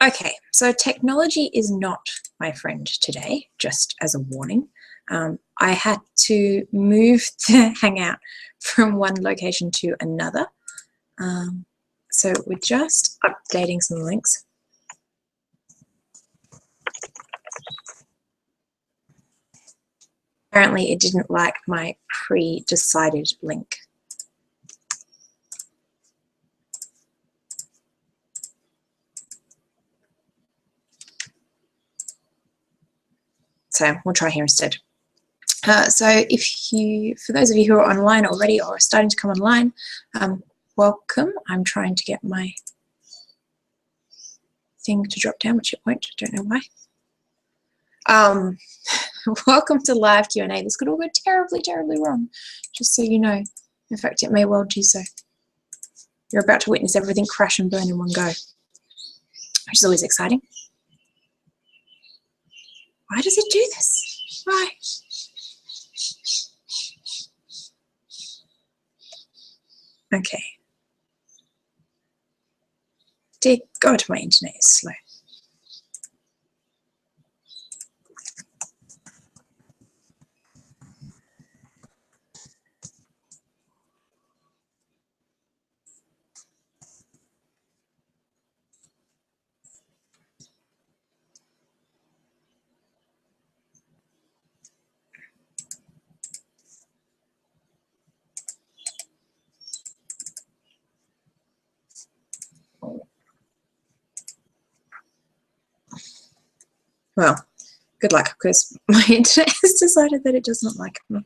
Okay, so technology is not my friend today, just as a warning. I had to move the Hangout from one location to another. So we're just updating some links. Apparently it didn't like my pre-decided link. So we'll try here instead. So for those of you who are online already or are starting to come online, welcome. I'm trying to get my thing to drop down, which it won't. I don't know why. Welcome to live Q&A. This could all go terribly, terribly wrong, just so you know. In fact, it may well do so. You're about to witness everything crash and burn in one go, which is always exciting. Why does it do this? Why? Okay. Dear God, my internet is slow. Well, good luck, because my internet has decided that it does not like me.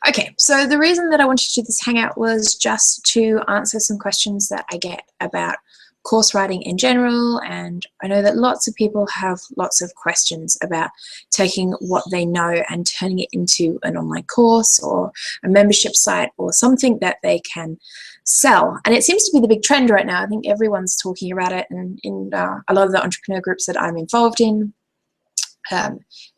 Okay, so the reason that I wanted to do this Hangout was just to answer some questions that I get about course writing in general, and I know that lots of people have lots of questions about taking what they know and turning it into an online course or a membership site or something that they can sell. And it seems to be the big trend right now. I think everyone's talking about it, and in a lot of the entrepreneur groups that I'm involved in,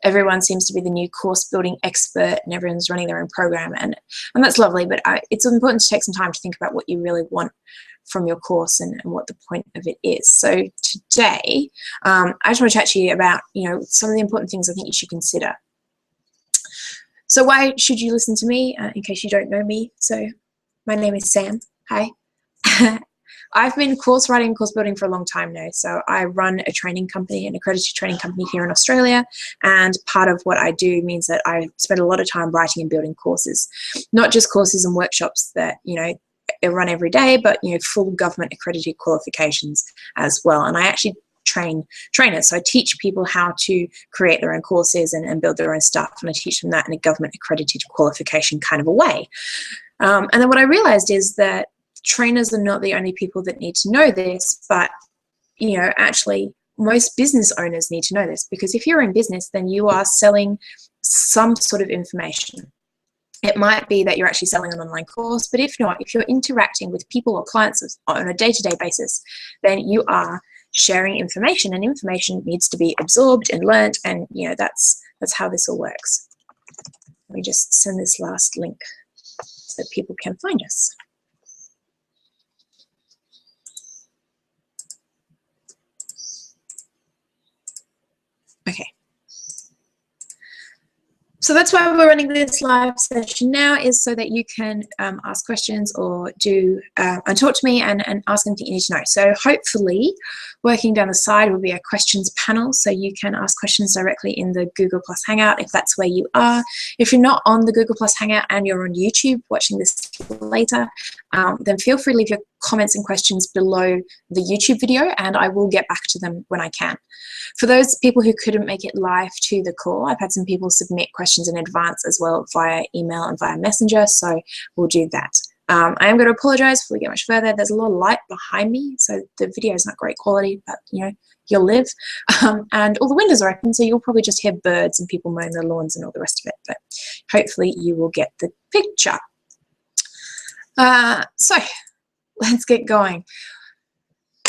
everyone seems to be the new course building expert, and everyone's running their own program, and that's lovely, but it's important to take some time to think about what you really want from your course and what the point of it is. So today, I just want to chat to you about, some of the important things I think you should consider. So why should you listen to me, in case you don't know me? So my name is Sam. Hi. I've been course writing, course building for a long time now. So I run a training company, an accredited training company here in Australia. And part of what I do means that I spend a lot of time writing and building courses, not just courses and workshops that, run every day, but, full government accredited qualifications as well. And I actually train trainers. So I teach people how to create their own courses and build their own stuff. And I teach them that in a government accredited qualification kind of a way. And then what I realized is that trainers are not the only people that need to know this, but actually most business owners need to know this, because if you're in business, then you are selling some sort of information. It might be that you're actually selling an online course, but if not, if you're interacting with people or clients on a day-to-day basis, then you are sharing information, and information needs to be absorbed and learnt, and that's how this all works. Let me just send this last link so that people can find us. Okay. So that's why we're running this live session now, is so that you can ask questions or and talk to me and ask anything you need to know. So hopefully working down the side will be a questions panel, so you can ask questions directly in the Google Plus Hangout if that's where you are. If you're not on the Google Plus Hangout and you're on YouTube watching this later, then feel free to leave your comments and questions below the YouTube video, and I will get back to them when I can. For those people who couldn't make it live to the call, I've had some people submit questions in advance as well via email and via Messenger, so we'll do that I am going to apologize before we get much further. There's a lot of light behind me, so the video is not great quality, but you know, you'll live. And all the windows are open, so you'll probably just hear birds and people mowing their lawns and all the rest of it, but hopefully you will get the picture. So let's get going.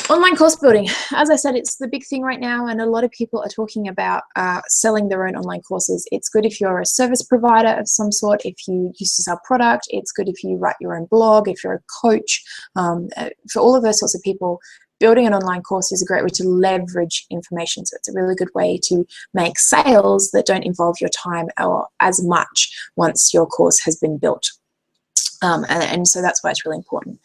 Online course building, as I said, it's the big thing right now, and a lot of people are talking about selling their own online courses. It's good if you're a service provider of some sort, if you used to sell product. It's good if you write your own blog, if you're a coach. For all of those sorts of people, building an online course is a great way to leverage information. So it's a really good way to make sales that don't involve your time or as much once your course has been built. And so that's why it's really important.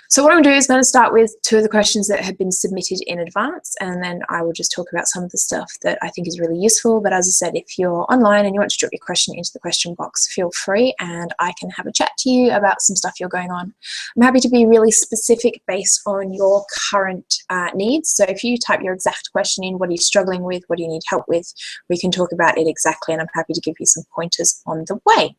So what I'm going to do is going to start with 2 of the questions that have been submitted in advance, and then I will just talk about some of the stuff that I think is really useful. But as I said, if you're online and you want to drop your question into the question box, feel free, and I can have a chat to you about some stuff you're going on. I'm happy to be really specific based on your current needs. So if you type your exact question in, what are you struggling with, what do you need help with, we can talk about it exactly, and I'm happy to give you some pointers on the way.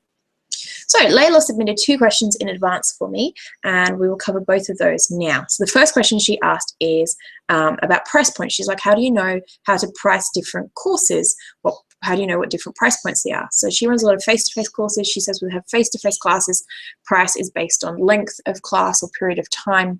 So Layla submitted 2 questions in advance for me, and we will cover both of those now. So the first question she asked is about price points. She's like, how do you know how to price different courses? How do you know what different price points they are? So she runs a lot of face-to-face courses. She says we have face-to-face classes. Price is based on length of class or period of time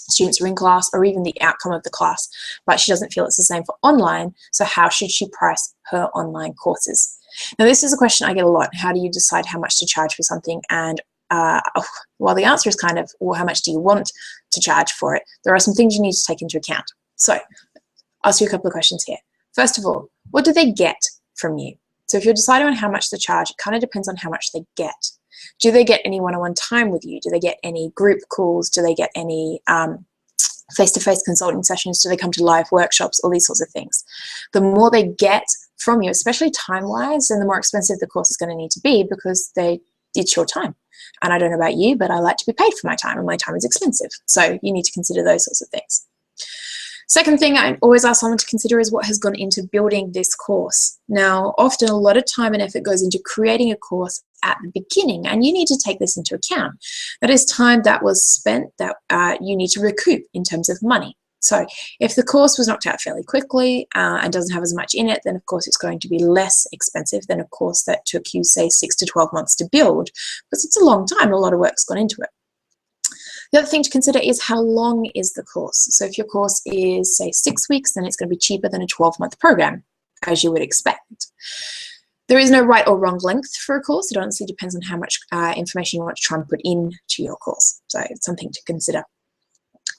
students are in class, or even the outcome of the class, but she doesn't feel it's the same for online. So how should she price her online courses? Now, this is a question I get a lot. How do you decide how much to charge for something? And well, the answer is kind of, well, how much do you want to charge for it? There are some things you need to take into account. So I'll ask you a couple of questions here. First of all, what do they get from you? So if you're deciding on how much to charge, it kind of depends on how much they get. Do they get any one-on-one time with you? Do they get any group calls? Do they get any face-to-face consulting sessions? Do they come to live workshops? All these sorts of things. The more they get from you, especially time-wise, then the more expensive the course is going to need to be, because it's your time. And I don't know about you, but I like to be paid for my time, and my time is expensive. So you need to consider those sorts of things. Second thing I always ask someone to consider is what has gone into building this course. Now, often a lot of time and effort goes into creating a course at the beginning, and you need to take this into account. That is time that was spent that you need to recoup in terms of money. So if the course was knocked out fairly quickly and doesn't have as much in it, then of course it's going to be less expensive than a course that took you, say, 6 to 12 months to build, because it's a long time, a lot of work's gone into it. The other thing to consider is how long is the course. So if your course is, say, 6 weeks, then it's going to be cheaper than a 12-month program, as you would expect. There is no right or wrong length for a course. It honestly depends on how much information you want to try and put into your course. So it's something to consider.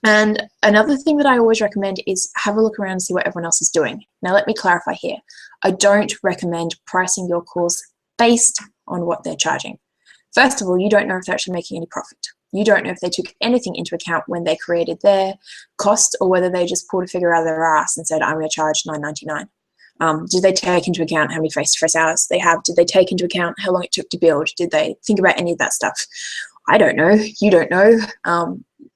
And another thing that I always recommend is have a look around and see what everyone else is doing. Now, let me clarify here. I don't recommend pricing your course based on what they're charging. First of all, you don't know if they're actually making any profit. You don't know if they took anything into account when they created their cost, or whether they just pulled a figure out of their ass and said, I'm going to charge $9.99. Did they take into account how many face-to-face hours they have? Did they take into account how long it took to build? Did they think about any of that stuff? I don't know. You don't know.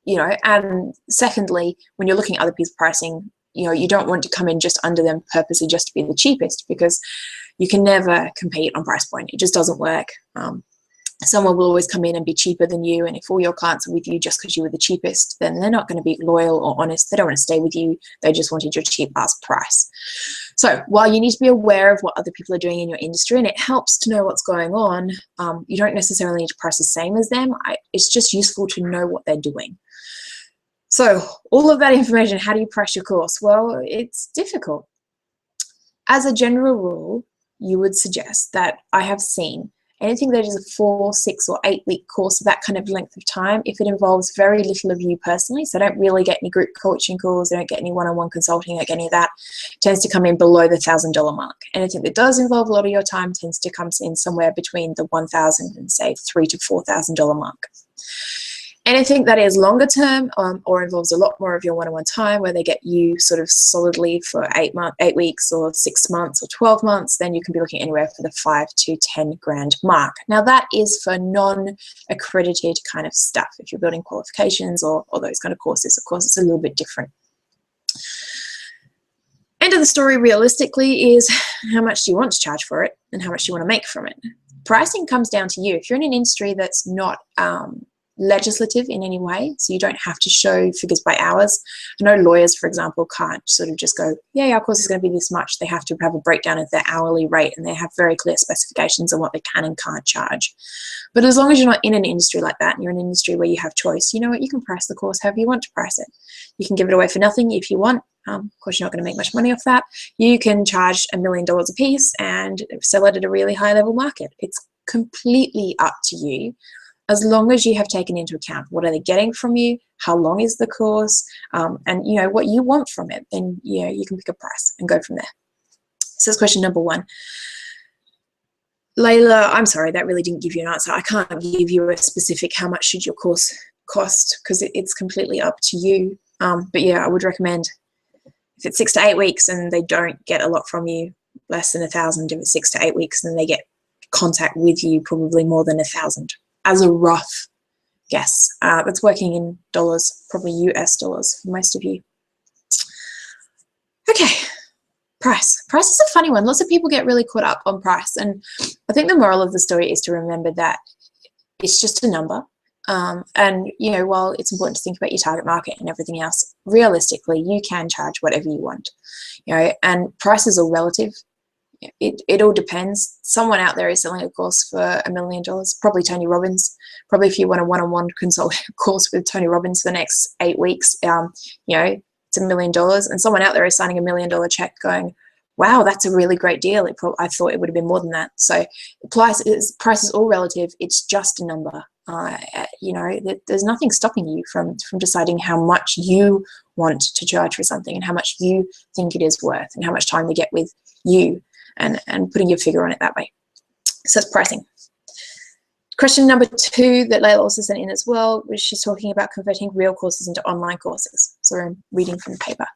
You know, and secondly, when you're looking at other people's pricing, you know, you don't want to come in just under them purposely just to be the cheapest, because you can never compete on price point. It just doesn't work. Someone will always come in and be cheaper than you, and if all your clients are with you just because you were the cheapest, then they're not going to be loyal or honest. They don't want to stay with you. They just wanted your cheap ass price. So while you need to be aware of what other people are doing in your industry, and it helps to know what's going on, you don't necessarily need to price the same as them. It's just useful to know what they're doing. So all of that information, how do you price your course? Well, it's difficult. As a general rule, you would suggest that I have seen anything that is a 4, 6, or 8 week course of that kind of length of time, if it involves very little of you personally, so don't really get any group coaching calls, they don't get any one-on-one consulting, like any of that, tends to come in below the $1,000 mark. Anything that does involve a lot of your time tends to come in somewhere between the $1,000 and say $3,000 to $4,000 mark. Anything that is longer term or involves a lot more of your one-on-one time, where they get you sort of solidly for 8 weeks or 6 months or 12 months, then you can be looking anywhere for the $5,000 to $10,000 mark. Now that is for non-accredited kind of stuff. If you're building qualifications or those kind of courses, of course, it's a little bit different. End of the story realistically is how much do you want to charge for it and how much do you want to make from it. Pricing comes down to you. If you're in an industry that's not legislative in any way, so you don't have to show figures by hours. I know lawyers, for example, can't sort of just go, yeah, our course is going to be this much. They have to have a breakdown of their hourly rate, and they have very clear specifications on what they can and can't charge. But as long as you're not in an industry like that, and you're in an industry where you have choice, you know what, you can price the course however you want to price it. You can give it away for nothing if you want. Of course, you're not going to make much money off that. You can charge $1 million a piece and sell it at a really high level market. It's completely up to you, as long as you have taken into account what are they getting from you, how long is the course, and you know what you want from it. Then you can pick a price and go from there. So that's question number 1. Layla, I'm sorry, that really didn't give you an answer. I can't give you a specific how much should your course cost, because it's completely up to you. But yeah, I would recommend, if it's 6 to 8 weeks and they don't get a lot from you, less than $1,000. If it's 6 to 8 weeks and they get contact with you, probably more than $1,000, as a rough guess. That's working in dollars, probably US dollars for most of you. Okay, price. Price is a funny one. Lots of people get really caught up on price, and I think the moral of the story is to remember that it's just a number. And you know, while it's important to think about your target market and everything else, realistically, you can charge whatever you want. You know, and prices are relative. It all depends. Someone out there is selling a course for $1 million, probably Tony Robbins. Probably if you want a one-on-one consult course with Tony Robbins for the next 8 weeks, you know, it's $1 million. And someone out there is signing $1 million check going, wow, that's a really great deal. I thought it would have been more than that. So price is all relative. It's just a number. You know, there's nothing stopping you from deciding how much you want to charge for something and how much you think it is worth and how much time they get with you, and putting your figure on it that way. So that's pricing. Question number 2 that Layla also sent in as well, was she's talking about converting real courses into online courses. So I'm reading from the paper.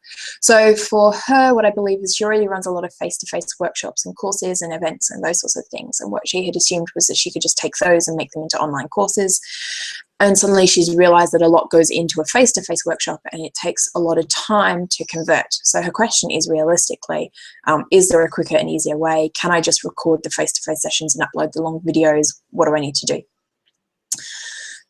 So for her, what I believe is she already runs a lot of face-to-face workshops and courses and events and those sorts of things. And what she had assumed was that she could just take those and make them into online courses. And suddenly she's realized that a lot goes into a face-to-face workshop and it takes a lot of time to convert. So her question is, realistically, is there a quicker and easier way? Can I just record the face-to-face sessions and upload the long videos? What do I need to do?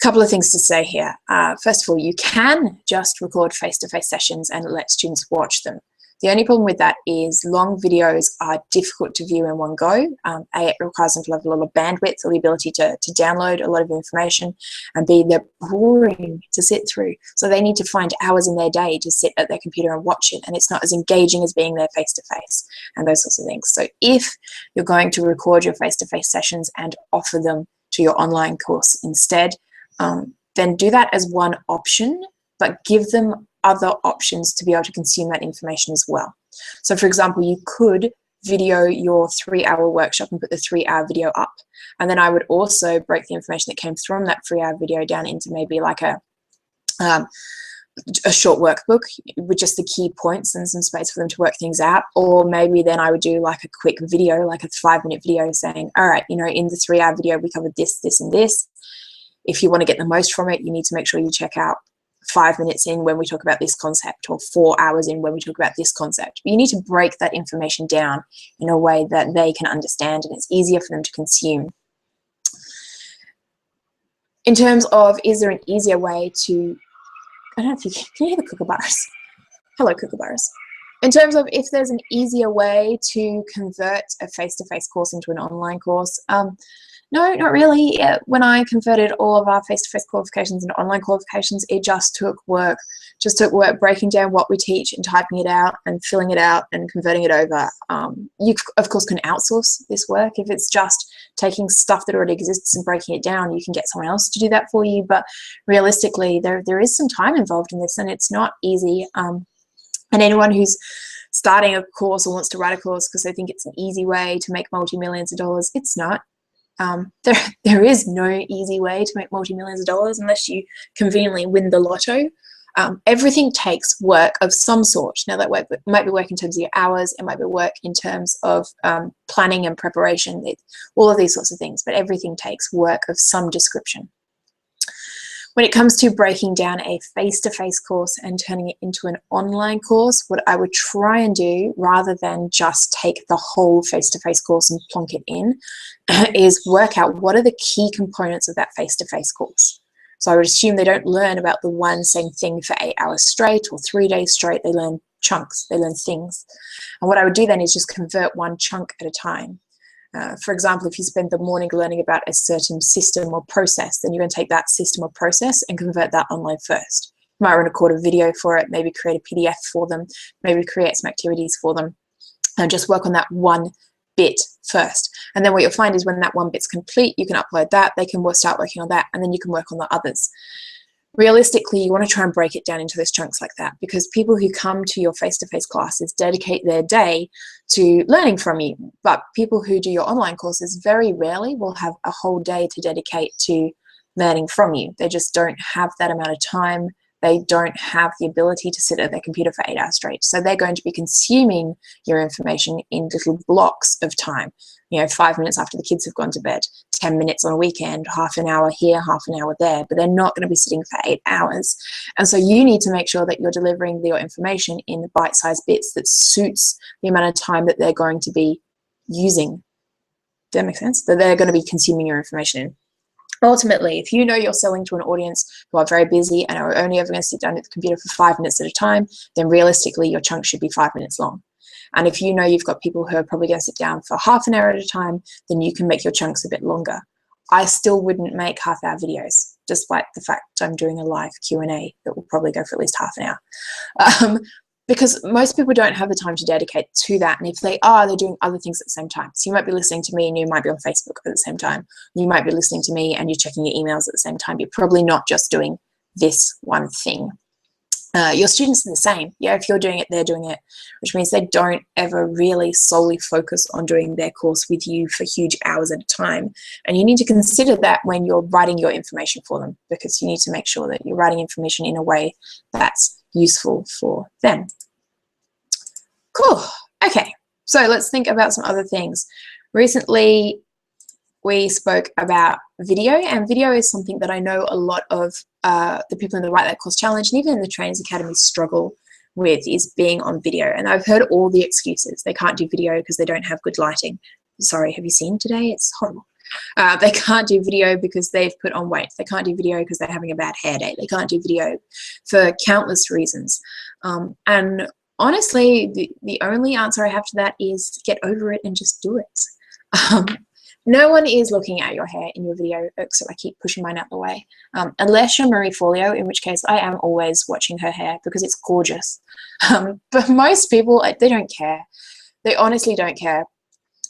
Couple of things to say here. First of all, you can just record face-to-face sessions and let students watch them. The only problem with that is long videos are difficult to view in one go. A, it requires them to have a lot of bandwidth or the ability to download a lot of information, and B, they're boring to sit through. So they need to find hours in their day to sit at their computer and watch it, and it's not as engaging as being there face-to-face and those sorts of things. So if you're going to record your face-to-face sessions and offer them to your online course instead, then do that as one option, but give them other options to be able to consume that information as well. So for example, you could video your 3-hour workshop and put the 3-hour video up. And then I would also break the information that came from that 3-hour video down into maybe like a short workbook with just the key points and some space for them to work things out. Or maybe then I would do like a quick video, like a 5-minute video saying, all right, you know, in the 3-hour video, we covered this, this, and this. If you want to get the most from it, you need to make sure you check out 5 minutes in when we talk about this concept, or 4 hours in when we talk about this concept. But you need to break that information down in a way that they can understand and it's easier for them to consume. In terms of, is there an easier way to, I don't know if you can you hear the kookaburras? Hello, kookaburras. In terms of if there's an easier way to convert a face-to-face course into an online course, no, not really. When I converted all of our face-to-face qualifications into online qualifications, it just took work. Just took work breaking down what we teach and typing it out and filling it out and converting it over. You, of course, can outsource this work. If it's just taking stuff that already exists and breaking it down, you can get someone else to do that for you. But realistically, there is some time involved in this, and it's not easy. And anyone who's starting a course or wants to write a course because they think it's an easy way to make multi-millions of dollars, it's not. There is no easy way to make multi-millions of dollars unless you conveniently win the lotto. Everything takes work of some sort. Now that work might be work in terms of your hours, it might be work in terms of planning and preparation, all of these sorts of things, but everything takes work of some description. When it comes to breaking down a face-to-face course and turning it into an online course, what I would try and do, rather than just take the whole face-to-face course and plonk it in, is work out what are the key components of that face-to-face course. So I would assume they don't learn about the one same thing for 8 hours straight or 3 days straight. They learn chunks, they learn things. And what I would do then is just convert one chunk at a time. For example, if you spend the morning learning about a certain system or process, then you're going to take that system or process and convert that online first. You might record a video for it, maybe create a PDF for them, maybe create some activities for them, and just work on that one bit first. And then what you'll find is when that one bit's complete, you can upload that, they can start working on that, and then you can work on the others. Realistically, you want to try and break it down into those chunks like that, because people who come to your face-to-face classes dedicate their day to learning from you, but people who do your online courses very rarely will have a whole day to dedicate to learning from you. They just don't have that amount of time. They don't have the ability to sit at their computer for 8 hours straight. So they're going to be consuming your information in little blocks of time. 5 minutes after the kids have gone to bed, 10 minutes on a weekend, half an hour here, half an hour there, but they're not going to be sitting for 8 hours. And so you need to make sure that you're delivering your information in bite-sized bits that suits the amount of time that they're going to be using. Does that make sense? That they're going to be consuming your information in. Ultimately, if you know you're selling to an audience who are very busy and are only ever going to sit down at the computer for 5 minutes at a time, then realistically your chunk should be 5 minutes long. And if you know you've got people who are probably going to sit down for half an hour at a time, then you can make your chunks a bit longer. I still wouldn't make half-hour videos, despite the fact I'm doing a live Q&A that will probably go for at least half an hour. Because most people don't have the time to dedicate to that. And if they are, they're doing other things at the same time. So you might be listening to me and you might be on Facebook at the same time. You might be listening to me and you're checking your emails at the same time. You're probably not just doing this one thing. Your students are the same. Yeah, if you're doing it, they're doing it, which means they don't ever really solely focus on doing their course with you for huge hours at a time. And you need to consider that when you're writing your information for them, because you need to make sure that you're writing information in a way that's useful for them. Cool. Okay, so let's think about some other things. Recently, we spoke about video, and video is something that I know a lot of the people in the Write That Course Challenge and even in the Trainers Academy struggle with, is being on video. And I've heard all the excuses. They can't do video because they don't have good lighting. Sorry, have you seen today? It's horrible. They can't do video because they've put on weight. They can't do video because they're having a bad hair day. They can't do video for countless reasons. And honestly, the only answer I have to that is get over it and just do it. No one is looking at your hair in your video, so I keep pushing mine out the way. Unless you're Marie Forleo, in which case I am always watching her hair because it's gorgeous. But most people, they don't care. They honestly don't care.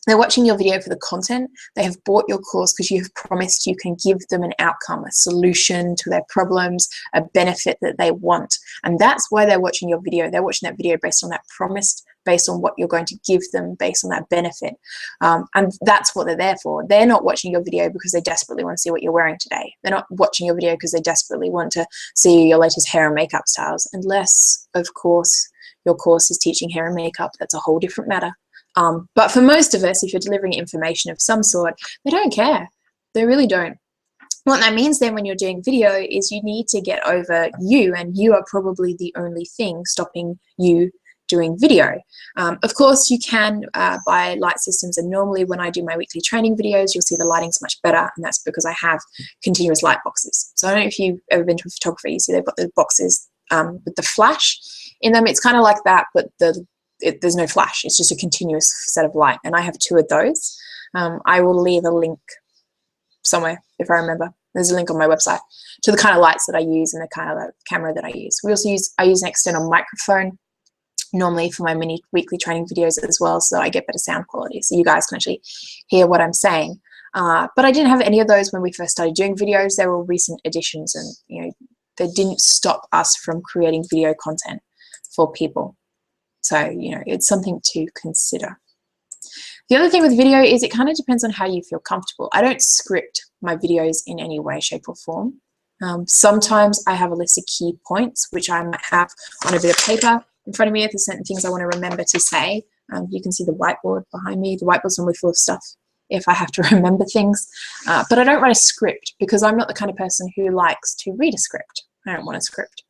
They're watching your video for the content. They have bought your course because you have promised you can give them an outcome, a solution to their problems, a benefit that they want. And that's why they're watching your video. They're watching that video based on that promise, based on what you're going to give them, based on that benefit. And that's what they're there for. They're not watching your video because they desperately want to see what you're wearing today. They're not watching your video because they desperately want to see your latest hair and makeup styles. Unless, of course, your course is teaching hair and makeup. That's a whole different matter. But for most of us, if you're delivering information of some sort, they don't care. They really don't. What that means then when you're doing video is you need to get over you, and you are probably the only thing stopping you doing video. Of course, you can buy light systems, and normally when I do my weekly training videos, you'll see the lighting's much better, and that's because I have continuous light boxes. So I don't know if you've ever been to a photographer, you see they've got the boxes with the flash in them. It's kind of like that, but there's no flash. It's just a continuous set of light, and I have 2 of those. I will leave a link somewhere if I remember. There's a link on my website to the kind of lights that I use and the kind of camera that I use. I use an external microphone normally for my mini weekly training videos as well, so I get better sound quality, so you guys can actually hear what I'm saying. But I didn't have any of those when we first started doing videos. They were recent additions, and they didn't stop us from creating video content for people. So, it's something to consider. The other thing with video is it kind of depends on how you feel comfortable. I don't script my videos in any way, shape, or form. Sometimes I have a list of key points, which I might have on a bit of paper in front of me if there's certain things I want to remember to say. You can see the whiteboard behind me. The whiteboard's normally full of stuff if I have to remember things. But I don't write a script because I'm not the kind of person who likes to read a script. I don't want a script.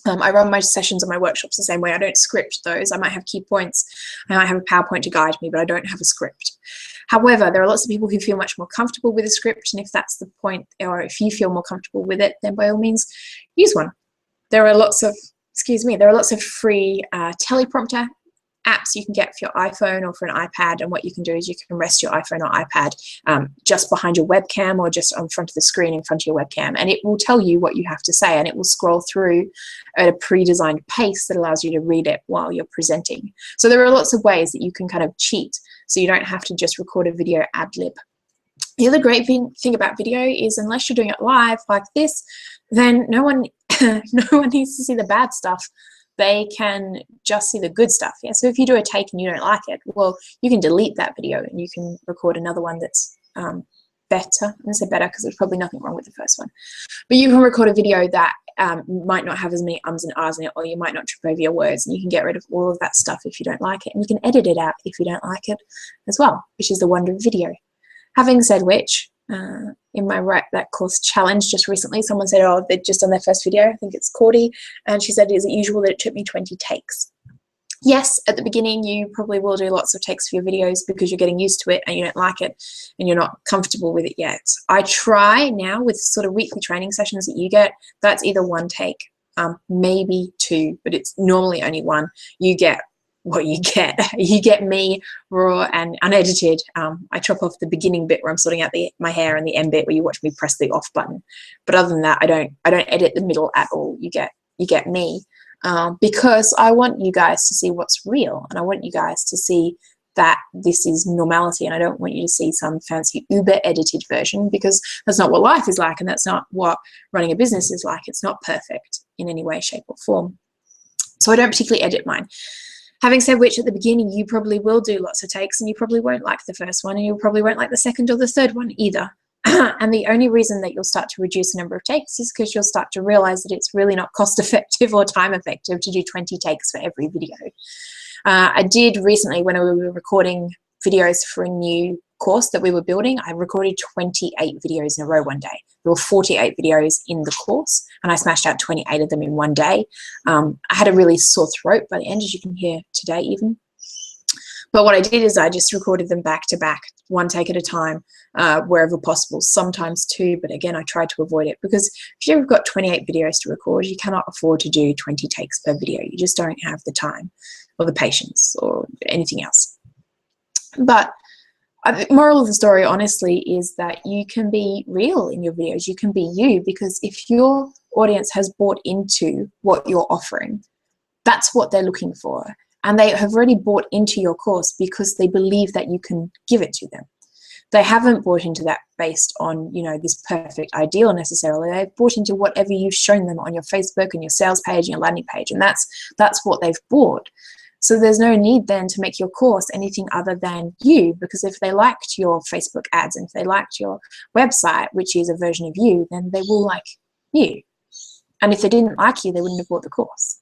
I run my sessions and my workshops the same way. I don't script those. I might have key points. I might have a PowerPoint to guide me, but I don't have a script. However, there are lots of people who feel much more comfortable with a script, and if that's the point, or if you feel more comfortable with it, then by all means, use one. There are lots of, there are lots of free teleprompter apps you can get for your iPhone or for an iPad, and what you can do is you can rest your iPhone or iPad just behind your webcam or just on front of the screen in front of your webcam, and it will tell you what you have to say, and it will scroll through at a pre-designed pace that allows you to read it while you're presenting. So there are lots of ways that you can kind of cheat, so you don't have to just record a video ad lib. The other great thing about video is, unless you're doing it live like this, then no one needs to see the bad stuff. They can just see the good stuff. Yeah. So if you do a take and you don't like it, well, you can delete that video and you can record another one that's better. I'm going to say better because there's probably nothing wrong with the first one. But you can record a video that might not have as many ums and ahs in it, or you might not trip over your words, and you can get rid of all of that stuff if you don't like it. And you can edit it out if you don't like it as well, which is the wonder of video. Having said which, in my Write That Course challenge just recently, someone said, oh, they'd just done their first video, I think it's Cordy, and she said, is it usual that it took me 20 takes? Yes, at the beginning you probably will do lots of takes for your videos because you're getting used to it and you don't like it and you're not comfortable with it yet. I try now with sort of weekly training sessions that you get, that's either one take, maybe two, but it's normally only one. You get what you get. You get me raw and unedited. I chop off the beginning bit where I'm sorting out my hair, and the end bit where you watch me press the off button. But other than that, I don't edit the middle at all. You get me, because I want you guys to see what's real, and I want you guys to see that this is normality, and I don't want you to see some fancy Uber edited version, because that's not what life is like, and that's not what running a business is like. It's not perfect in any way, shape, or form. So I don't particularly edit mine. Having said which, at the beginning, you probably will do lots of takes, and you probably won't like the first one, and you probably won't like the second or the third one either. And the only reason that you'll start to reduce the number of takes is because you'll start to realize that it's really not cost effective or time effective to do 20 takes for every video. I did recently, when we were recording videos for a new course that we were building, I recorded 28 videos in a row one day. There were 48 videos in the course, and I smashed out 28 of them in one day. I had a really sore throat by the end, as you can hear today even. But what I did is I just recorded them back to back, one take at a time, wherever possible, sometimes two, but again, I tried to avoid it, because if you've got 28 videos to record, you cannot afford to do 20 takes per video. You just don't have the time or the patience or anything else. But the moral of the story, honestly, is that you can be real in your videos. You can be you, because if your audience has bought into what you're offering, that's what they're looking for. And they have already bought into your course because they believe that you can give it to them. They haven't bought into that based on, you know, this perfect ideal necessarily. They've bought into whatever you've shown them on your Facebook and your sales page and your landing page. And that's what they've bought. So there's no need then to make your course anything other than you, because if they liked your Facebook ads and if they liked your website, which is a version of you, then they will like you. And if they didn't like you, they wouldn't have bought the course.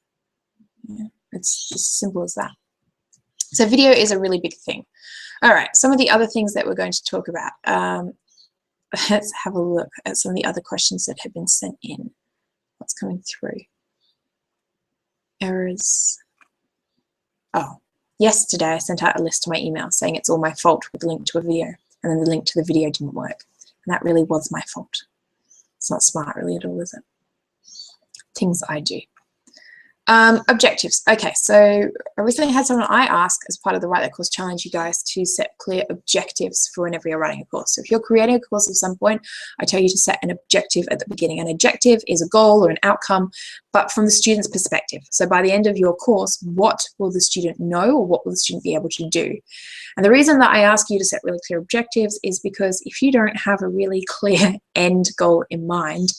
Yeah, it's as simple as that. So video is a really big thing. All right, some of the other things that we're going to talk about. Let's have a look at some of the other questions that have been sent in. What's coming through? Errors. Oh, yesterday I sent out a list to my email saying it's all my fault with the link to a video, and then the link to the video didn't work. And that really was my fault. It's not smart really at all, is it? Things I do. Objectives. Okay, so I recently had someone I ask as part of the Write That Course challenge you guys to set clear objectives for whenever you're writing a course. So if you're creating a course at some point, I tell you to set an objective at the beginning. An objective is a goal or an outcome, but from the student's perspective. So by the end of your course, what will the student know, or what will the student be able to do? And the reason that I ask you to set really clear objectives is because if you don't have a really clear end goal in mind,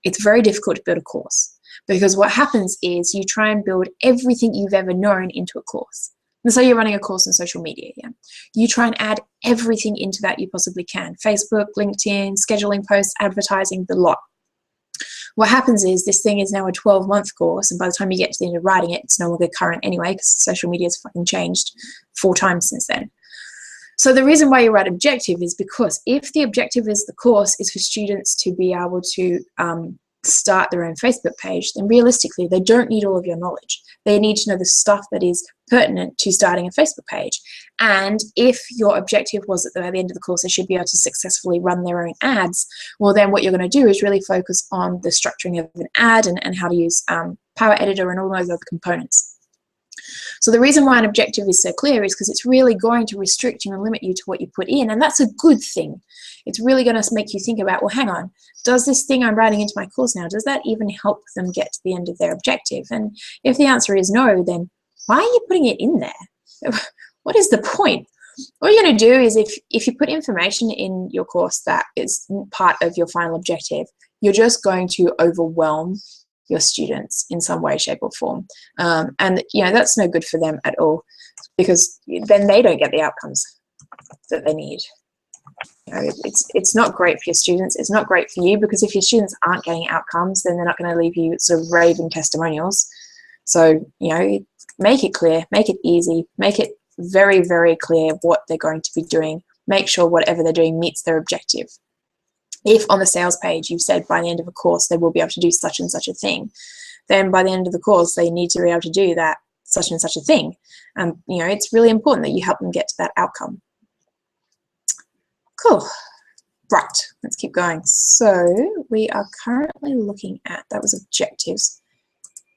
it's very difficult to build a course. Because what happens is you try and build everything you've ever known into a course. And so you're running a course on social media, yeah? You try and add everything into that you possibly can. Facebook, LinkedIn, scheduling posts, advertising, the lot. What happens is this thing is now a 12-month course, and by the time you get to the end of writing it, it's no longer current anyway, because social media has fucking changed 4 times since then. So the reason why you write objective is because if the objective is the course is for students to be able to start their own Facebook page, then realistically, they don't need all of your knowledge. They need to know the stuff that is pertinent to starting a Facebook page. And if your objective was that by the end of the course, they should be able to successfully run their own ads, well, then what you're going to do is really focus on the structuring of an ad and how to use Power Editor and all those other components. So the reason why an objective is so clear is because it's really going to restrict you and limit you to what you put in, and that's a good thing. It's really going to make you think about, well, hang on, does this thing I'm writing into my course now, does that even help them get to the end of their objective? And if the answer is no, then why are you putting it in there? What is the point? What you're going to do is if you put information in your course that is part of your final objective, you're just going to overwhelm your students in some way, shape, or form. And that's no good for them at all, because then they don't get the outcomes that they need. It's not great for your students. It's not great for you, because if your students aren't getting outcomes, then they're not going to leave you sort of raving testimonials. So, make it clear, make it easy, make it very, very clear what they're going to be doing. Make sure whatever they're doing meets their objective. If on the sales page you've said by the end of a course they will be able to do such and such a thing, then by the end of the course they need to be able to do that such and such a thing. It's really important that you help them get to that outcome. Cool. Right, let's keep going. So we are currently looking at, that was objectives.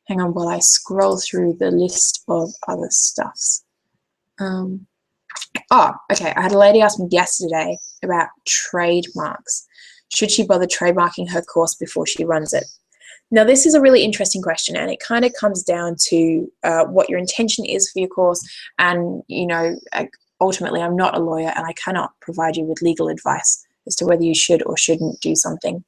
Hang on while I scroll through the list of other stuffs. Oh, okay, I had a lady ask me yesterday about trademarks. Should she bother trademarking her course before she runs it? Now, this is a really interesting question, and it kind of comes down to what your intention is for your course. And, ultimately, I'm not a lawyer, and I cannot provide you with legal advice as to whether you should or shouldn't do something.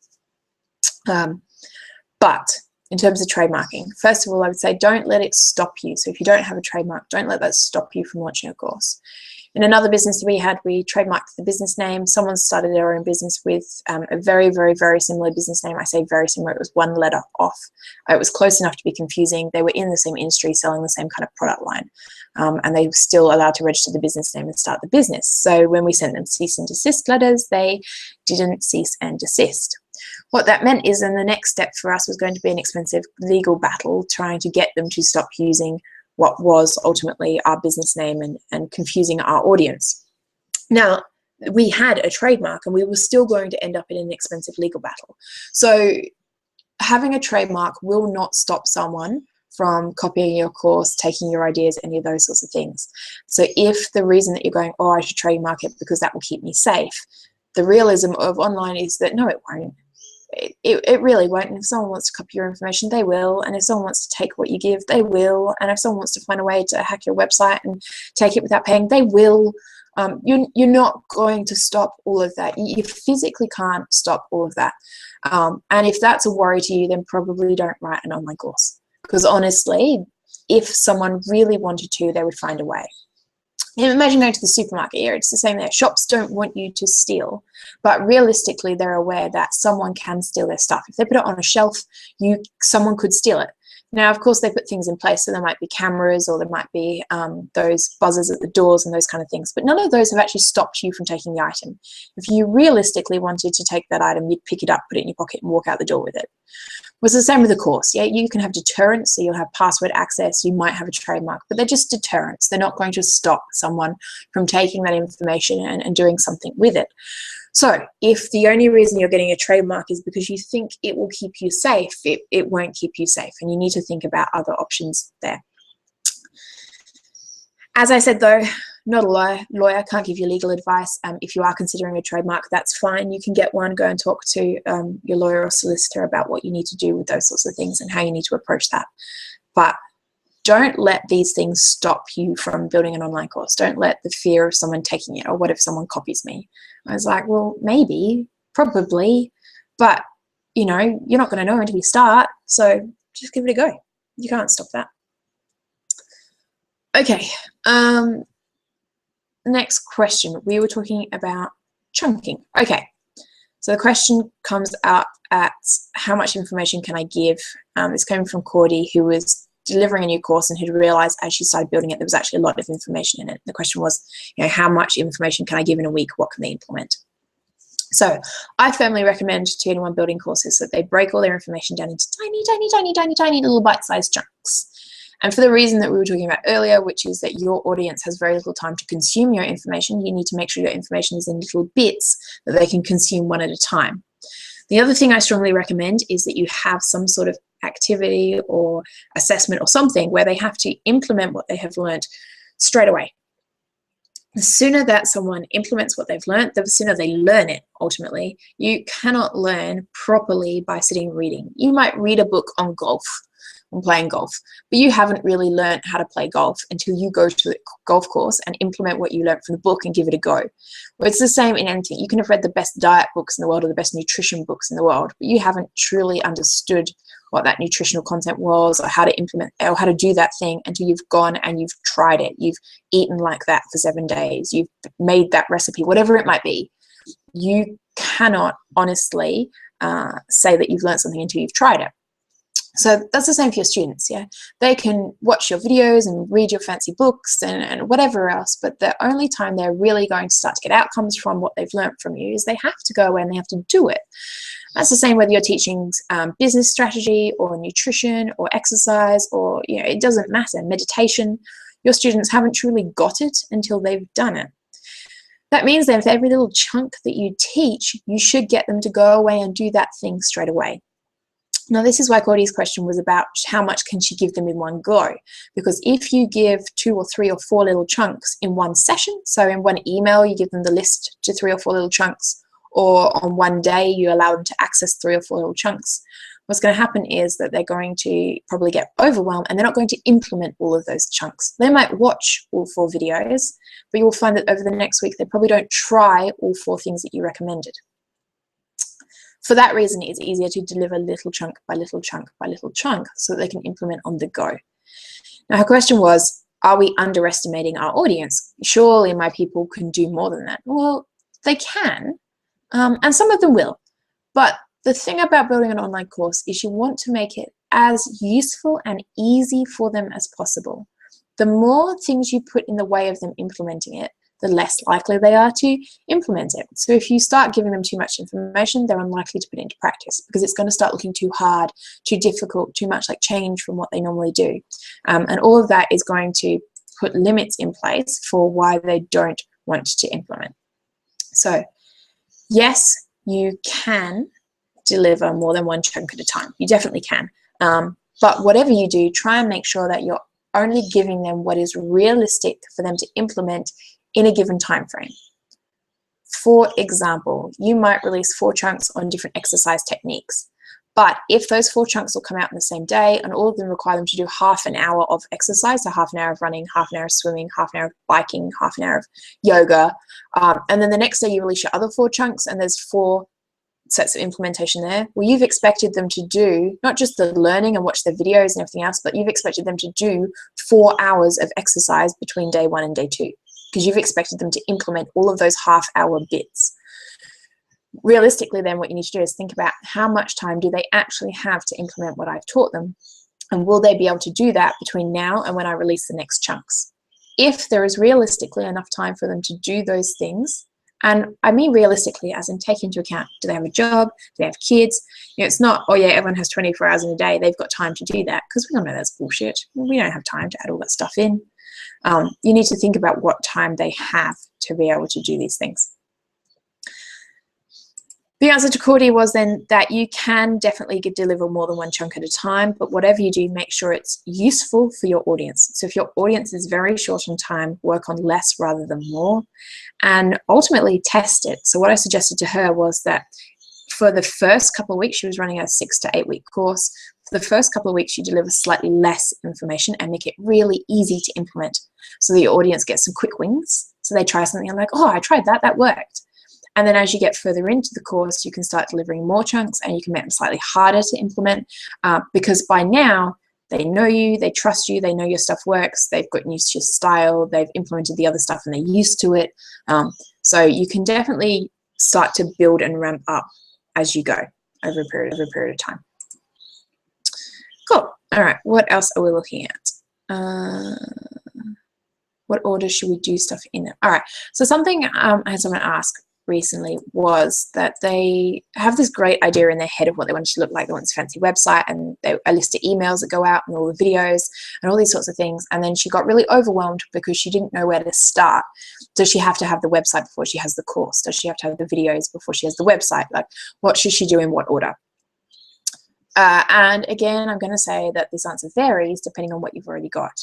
But in terms of trademarking, first of all, I would say don't let it stop you. So if you don't have a trademark, don't let that stop you from launching a course. In another business that we had, we trademarked the business name. Someone started their own business with a very, very, very similar business name. I say very similar, it was one letter off. It was close enough to be confusing. They were in the same industry, selling the same kind of product line. And they were still allowed to register the business name and start the business. So when we sent them cease and desist letters, they didn't cease and desist. What that meant is then the next step for us was going to be an expensive legal battle trying to get them to stop using what was ultimately our business name and confusing our audience. Now, we had a trademark and we were still going to end up in an expensive legal battle. So having a trademark will not stop someone from copying your course, taking your ideas, any of those sorts of things. So if the reason that you're going, oh, I should trademark it because that will keep me safe, the realism of online is that no, it won't. It really won't. And if someone wants to copy your information, they will. And if someone wants to take what you give, they will. And if someone wants to find a way to hack your website and take it without paying, they will. You're not going to stop all of that. You physically can't stop all of that. And if that's a worry to you, then probably don't write an online course. Because honestly, if someone really wanted to, they would find a way. Imagine going to the supermarket here. It's the same there. Shops don't want you to steal, but realistically, they're aware that someone can steal their stuff. If they put it on a shelf, someone could steal it. Now, of course, they put things in place, so there might be cameras or there might be those buzzers at the doors and those kind of things, but none of those have actually stopped you from taking the item. If you realistically wanted to take that item, you'd pick it up, put it in your pocket and walk out the door with it. Well, it's the same with the course. Yeah, you can have deterrents, so you'll have password access, you might have a trademark, but they're just deterrents. They're not going to stop someone from taking that information and doing something with it. So if the only reason you're getting a trademark is because you think it will keep you safe, it won't keep you safe, and you need to think about other options there. As I said though, not a lawyer, can't give you legal advice. If you are considering a trademark, that's fine. You can get one, go and talk to your lawyer or solicitor about what you need to do with those sorts of things and how you need to approach that. But don't let these things stop you from building an online course. Don't let the fear of someone taking it, or what if someone copies me? I was like, well, maybe, probably, but you're not going to know until you start. So just give it a go. You can't stop that. Okay. Next question. We were talking about chunking. Okay. So the question comes out at how much information can I give? It's coming from Cordy, who was delivering a new course and who'd realized as she started building it, there was actually a lot of information in it. The question was, how much information can I give in a week? What can they implement? So I firmly recommend 2-in-1 building courses that they break all their information down into tiny little bite-sized chunks. And for the reason that we were talking about earlier, which is that your audience has very little time to consume your information, you need to make sure your information is in little bits that they can consume one at a time. The other thing I strongly recommend is that you have some sort of activity or assessment or something where they have to implement what they have learned straight away. The sooner that someone implements what they've learned, the sooner they learn it, ultimately. You cannot learn properly by sitting reading. You might read a book on golf, on playing golf, but you haven't really learned how to play golf until you go to the golf course and implement what you learned from the book and give it a go. Well, it's the same in anything. You can have read the best diet books in the world or the best nutrition books in the world, but you haven't truly understood what that nutritional content was or how to implement or how to do that thing until you've gone and you've tried it. You've eaten like that for 7 days. You've made that recipe, whatever it might be. You cannot honestly say that you've learned something until you've tried it. So that's the same for your students, yeah? They can watch your videos and read your fancy books and whatever else, but the only time they're really going to start to get outcomes from what they've learned from you is they have to go away and they have to do it. That's the same whether you're teaching business strategy or nutrition or exercise or, it doesn't matter, meditation. Your students haven't truly got it until they've done it. That means that for every little chunk that you teach, you should get them to go away and do that thing straight away. Now, this is why Courtney's question was about how much can she give them in one go? Because if you give 2 or 3 or 4 little chunks in one session, so in one email, you give them the list to 3 or 4 little chunks, or on one day, you allow them to access 3 or 4 little chunks, what's going to happen is that they're going to probably get overwhelmed and they're not going to implement all of those chunks. They might watch all 4 videos, but you'll find that over the next week, they probably don't try all 4 things that you recommended. For that reason, it's easier to deliver little chunk by little chunk by little chunk so that they can implement on the go. Now, her question was, are we underestimating our audience? Surely my people can do more than that. Well, they can, and some of them will. But the thing about building an online course is you want to make it as useful and easy for them as possible. The more things you put in the way of them implementing it, the less likely they are to implement it. So if you start giving them too much information, they're unlikely to put it into practice because it's going to start looking too hard, too difficult, too much like change from what they normally do. And all of that is going to put limits in place for why they don't want to implement. So yes, you can deliver more than one chunk at a time. You definitely can. But whatever you do, try and make sure that you're only giving them what is realistic for them to implement in a given time frame. For example, you might release 4 chunks on different exercise techniques. But if those 4 chunks will come out in the same day and all of them require them to do half an hour of exercise, so half an hour of running, half an hour of swimming, half an hour of biking, half an hour of yoga, and then the next day you release your other 4 chunks and there's 4 sets of implementation there, well, you've expected them to do not just the learning and watch the videos and everything else, but you've expected them to do 4 hours of exercise between day 1 and day 2 because you've expected them to implement all of those half-hour bits. Realistically, then, what you need to do is think about how much time do they actually have to implement what I've taught them, and will they be able to do that between now and when I release the next chunks? If there is realistically enough time for them to do those things, and I mean realistically as in take into account, do they have a job, do they have kids? It's not, oh yeah, everyone has 24 hours in a day, they've got time to do that, because we all know that's bullshit. We don't have time to add all that stuff in. You need to think about what time they have to be able to do these things. The answer to Cordy was then that you can definitely deliver more than one chunk at a time, but whatever you do, make sure it's useful for your audience. So if your audience is very short on time, work on less rather than more, and ultimately test it. So what I suggested to her was that for the first couple of weeks, she was running a 6 to 8 week course. For the first couple of weeks, you deliver slightly less information and make it really easy to implement so that your audience gets some quick wins. So they try something and like, oh, I tried that, that worked. And then as you get further into the course, you can start delivering more chunks and you can make them slightly harder to implement because by now they know you, they trust you, they know your stuff works, they've gotten used to your style, they've implemented the other stuff and they're used to it. So you can definitely start to build and ramp up as you go over a period of time. Cool. All right. What else are we looking at? What order should we do stuff in? All right. So something I had someone ask recently was that they have this great idea in their head of what they want it to look like. They want this fancy website and a list of emails that go out and all the videos and all these sorts of things. And then she got really overwhelmed because she didn't know where to start. Does she have to have the website before she has the course? Does she have to have the videos before she has the website? Like, what should she do in what order? And again, I'm going to say that this answer varies depending on what you've already got.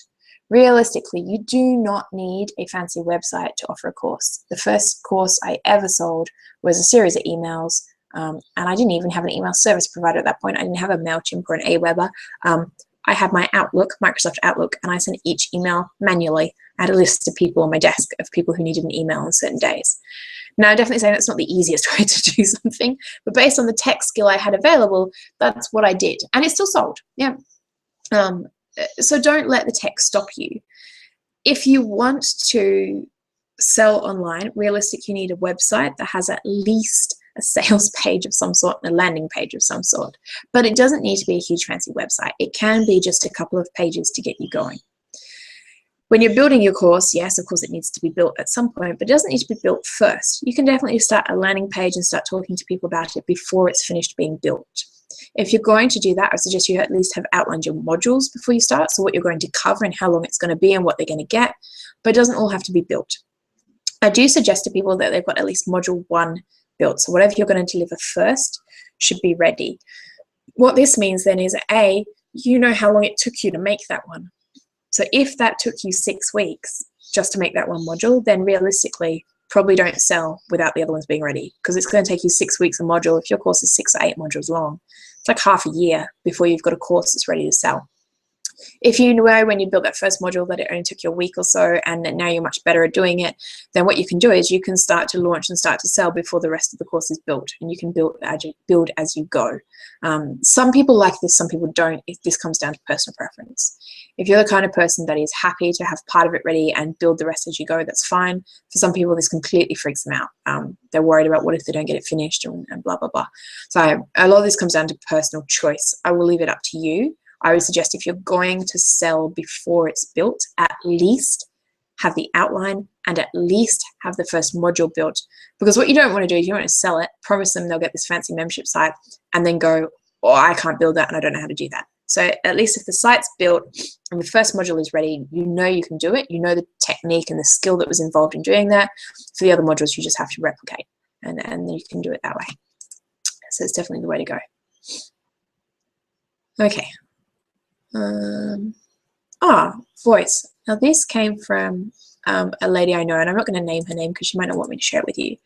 Realistically, you do not need a fancy website to offer a course. The first course I ever sold was a series of emails, and I didn't even have an email service provider at that point. I didn't have a MailChimp or an Aweber. I had my Outlook, Microsoft Outlook, and I sent each email manually. I had a list of people on my desk of people who needed an email on certain days. Now, I'm definitely saying that's not the easiest way to do something, but based on the tech skill I had available, that's what I did, and it still sold. Yeah. So don't let the tech stop you. If you want to sell online, realistically, you need a website that has at least a sales page of some sort and a landing page of some sort. But it doesn't need to be a huge fancy website. It can be just a couple of pages to get you going. When you're building your course, yes, of course, it needs to be built at some point, but it doesn't need to be built first. You can definitely start a landing page and start talking to people about it before it's finished being built. If you're going to do that, I suggest you at least have outlined your modules before you start, so what you're going to cover and how long it's going to be and what they're going to get, but it doesn't all have to be built. I do suggest to people that they've got at least module 1 built, so whatever you're going to deliver first should be ready. What this means then is, A, you know how long it took you to make that one. So if that took you 6 weeks just to make that one module, then realistically, probably don't sell without the other ones being ready, because it's going to take you 6 weeks a module. If your course is 6 or 8 modules long, it's like half a year before you've got a course that's ready to sell. If you know when you built that first module that it only took you a week or so and now you're much better at doing it, then what you can do is you can start to launch and start to sell before the rest of the course is built, and you can build as you go. Some people like this, some people don't. This comes down to personal preference. If you're the kind of person that is happy to have part of it ready and build the rest as you go, that's fine. For some people, this completely freaks them out. They're worried about what if they don't get it finished and blah, blah, blah. So a lot of this comes down to personal choice. I will leave it up to you. I would suggest if you're going to sell before it's built, at least have the outline and at least have the first module built. Because what you don't want to do is you want to sell it, promise them they'll get this fancy membership site, and then go, oh, I can't build that and I don't know how to do that. So at least if the site's built and the first module is ready, you know you can do it. You know the technique and the skill that was involved in doing that. For the other modules, you just have to replicate, and then you can do it that way. So it's definitely the way to go. Okay. Voice. Now this came from a lady I know, and I'm not going to name her name because she might not want me to share it with you.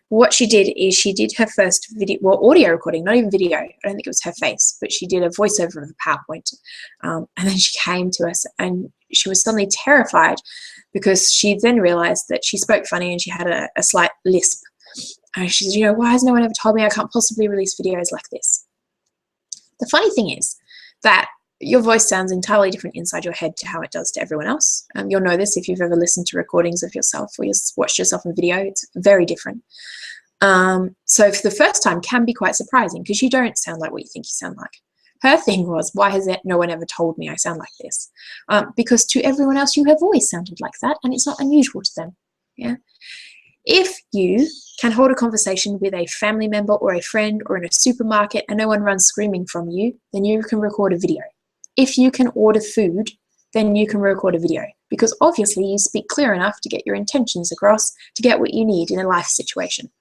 What she did is she did her first video, well, audio recording, not even video. I don't think it was her face, but she did a voiceover of a PowerPoint. And then she came to us and she was suddenly terrified because she then realized that she spoke funny and she had a slight lisp. And she said, you know, why has no one ever told me I can't possibly release videos like this? The funny thing is that your voice sounds entirely different inside your head to how it does to everyone else. You'll know this if you've ever listened to recordings of yourself or you've watched yourself in video. It's very different. So for the first time can be quite surprising because you don't sound like what you think you sound like. Her thing was, why has no one ever told me I sound like this? Because to everyone else, you have always sounded like that, and it's not unusual to them. Yeah. If you can hold a conversation with a family member or a friend or in a supermarket and no one runs screaming from you, then you can record a video. If you can order food, then you can record a video, because obviously you speak clear enough to get your intentions across, to get what you need in a life situation.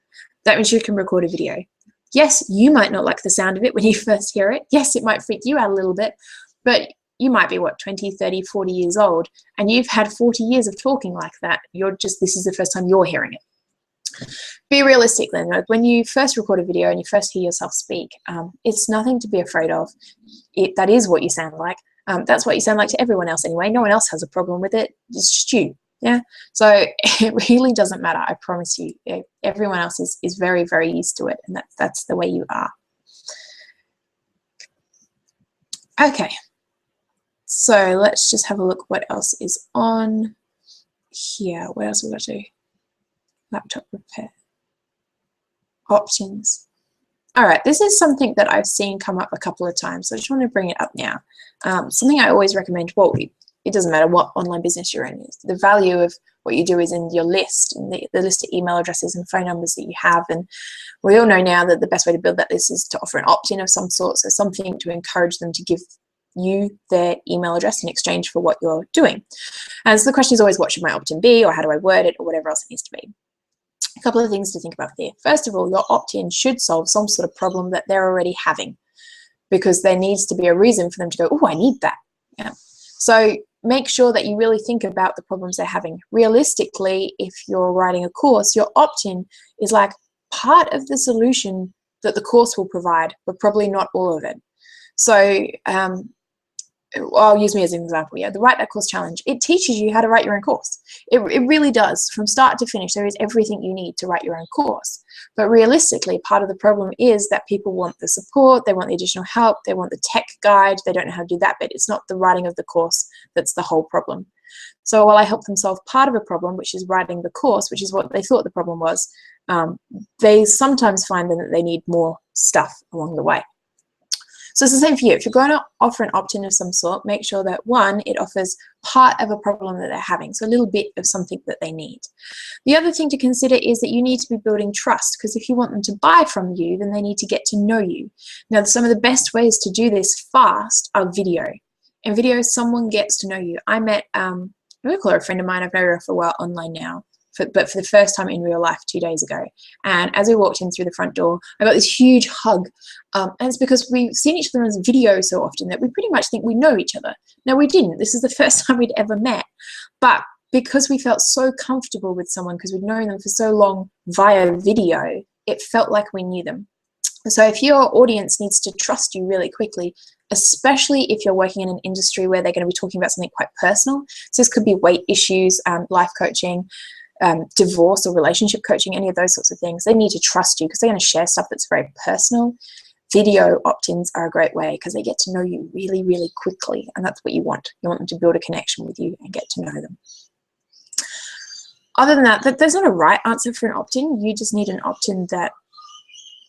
That means you can record a video. Yes, you might not like the sound of it when you first hear it. Yes, it might freak you out a little bit, but you might be, what, 20, 30, 40 years old, and you've had 40 years of talking like that. This is the first time you're hearing it. Be realistic then. When you first record a video and you first hear yourself speak, it's nothing to be afraid of. That is what you sound like. That's what you sound like to everyone else anyway. No one else has a problem with it. It's just you. Yeah. So it really doesn't matter. I promise you. Everyone else is very, very used to it, and that's the way you are. Okay. So let's just have a look what else is on here. What else have we got to do? Laptop repair. Options. All right, this is something that I've seen come up a couple of times, so I just want to bring it up now. Something I always recommend, well, it doesn't matter what online business you're in. The value of what you do is in your list, and the list of email addresses and phone numbers that you have. And we all know now that the best way to build that list is to offer an opt-in of some sort, so something to encourage them to give you their email address in exchange for what you're doing. And so the question is always, what should my opt-in be, or how do I word it, or whatever else it needs to be. A couple of things to think about there. First of all, your opt-in should solve some sort of problem that they're already having, because there needs to be a reason for them to go, oh, I need that. Yeah. So make sure that you really think about the problems they're having. Realistically, if you're writing a course, your opt-in is like part of the solution that the course will provide, but probably not all of it. So I'll use me as an example. Yeah, the Write That Course Challenge, it teaches you how to write your own course. It really does. From start to finish, there is everything you need to write your own course. But realistically, part of the problem is that people want the support, they want the additional help, they want the tech guide, they don't know how to do that bit. It's not the writing of the course that's the whole problem. So while I help them solve part of a problem, which is writing the course, which is what they thought the problem was, they sometimes find that they need more stuff along the way. So it's the same for you. If you're going to offer an opt-in of some sort, make sure that, one, it offers part of a problem that they're having, so a little bit of something that they need. The other thing to consider is that you need to be building trust, because if you want them to buy from you, then they need to get to know you. Now, some of the best ways to do this fast are video. In video, someone gets to know you. I met, I'm going to call her a friend of mine. I've known her for a while online now. But for the first time in real life 2 days ago. And as we walked in through the front door, I got this huge hug. And it's because we've seen each other on video so often that we pretty much think we know each other. Now, we didn't. This is the first time we'd ever met. But because we felt so comfortable with someone, because we'd known them for so long via video, it felt like we knew them. So if your audience needs to trust you really quickly, especially if you're working in an industry where they're going to be talking about something quite personal, so this could be weight issues, life coaching, divorce or relationship coaching, any of those sorts of things, they need to trust you because they're going to share stuff that's very personal. Video opt-ins are a great way because they get to know you really, really quickly, and that's what you want. You want them to build a connection with you and get to know them. Other than that, there's not a right answer for an opt-in. You just need an opt-in that,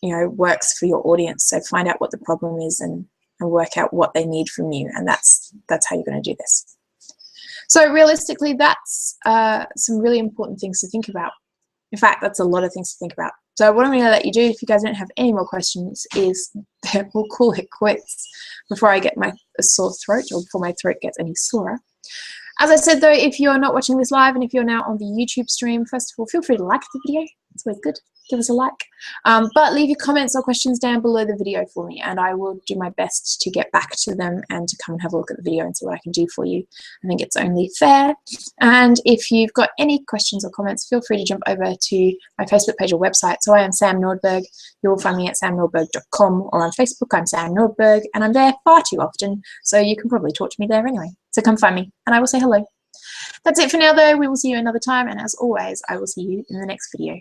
you know, works for your audience. So find out what the problem is and work out what they need from you, and that's how you're going to do this. So realistically, that's some really important things to think about. In fact, that's a lot of things to think about. So what I'm going to let you do, if you guys don't have any more questions, is we'll call it quits before I get a sore throat, or before my throat gets any sorer. As I said, though, if you're not watching this live and if you're now on the YouTube stream, first of all, feel free to like the video. It's always good. Give us a like. But leave your comments or questions down below the video for me, and I will do my best to get back to them and to come and have a look at the video and see what I can do for you. I think it's only fair. And if you've got any questions or comments, feel free to jump over to my Facebook page or website. So I am Sam Nordberg. You will find me at samnordberg.com, or on Facebook, I'm Sam Nordberg, and I'm there far too often, so you can probably talk to me there anyway. So come find me, and I will say hello. That's it for now, though. We will see you another time, and as always, I will see you in the next video.